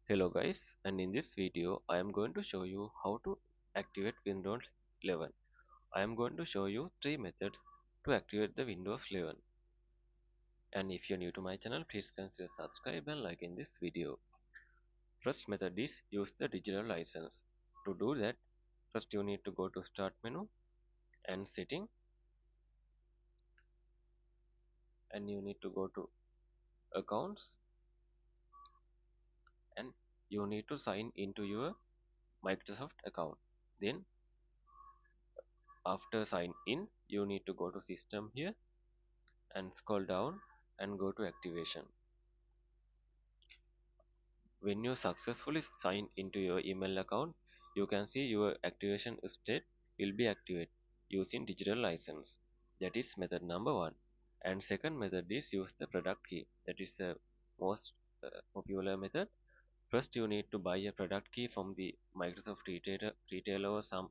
Hello guys, and in this video I am going to show you how to activate Windows 11. I am going to show you three methods to activate the Windows 11. And if you're new to my channel, please consider subscribe and like in this video. First method is use the digital license. To do that, first you need to go to Start menu and Setting, and you need to go to Accounts, and you need to sign into your Microsoft account. Then after sign in, you need to go to System here and scroll down and go to activation. When you successfully sign into your email account, you can see your activation state will be activated using digital license. That is method number one. And second method is use the product key. That is the most popular method. First, you need to buy a product key from the Microsoft retailer or some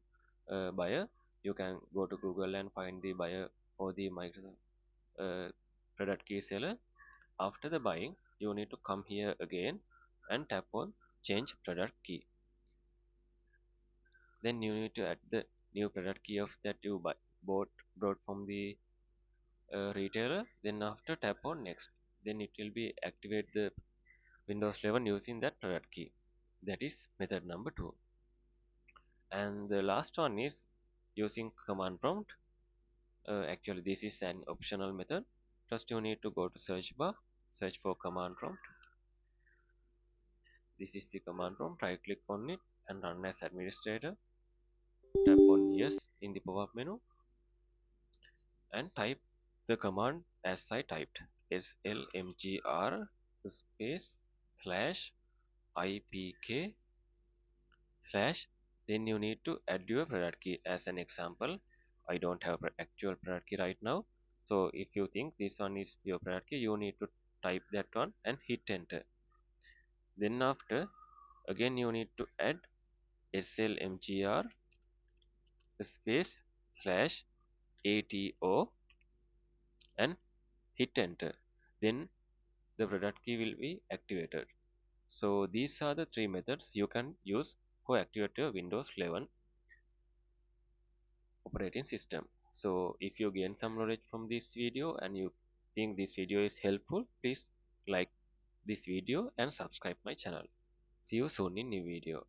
buyer. You can go to Google and find the buyer or the Microsoft product key seller. After the buying, you need to come here again and tap on change product key. Then you need to add the new product key of that you bought from the retailer. Then after tap on next. Then it will be activate the Windows 11 using that product key. That is method number 2. And the last one is using command prompt. Actually, this is an optional method. First, you need to go to search bar, search for command prompt. This is the command prompt. Right click on it and run as administrator. Tap on yes in the pop-up menu and type the command as I typed slmgr space slash ipk slash. Then you need to add your product key. As an example, I don't have actual product key right now, so if you think this one is your product key, you need to type that one and hit enter. Then after, again you need to add slmgr space slash ato and hit enter. Then the product key will be activated. So these are the three methods you can use for activate your Windows 11 operating system. So if you gain some knowledge from this video and you think this video is helpful, please like this video and subscribe my channel. See you soon in new video.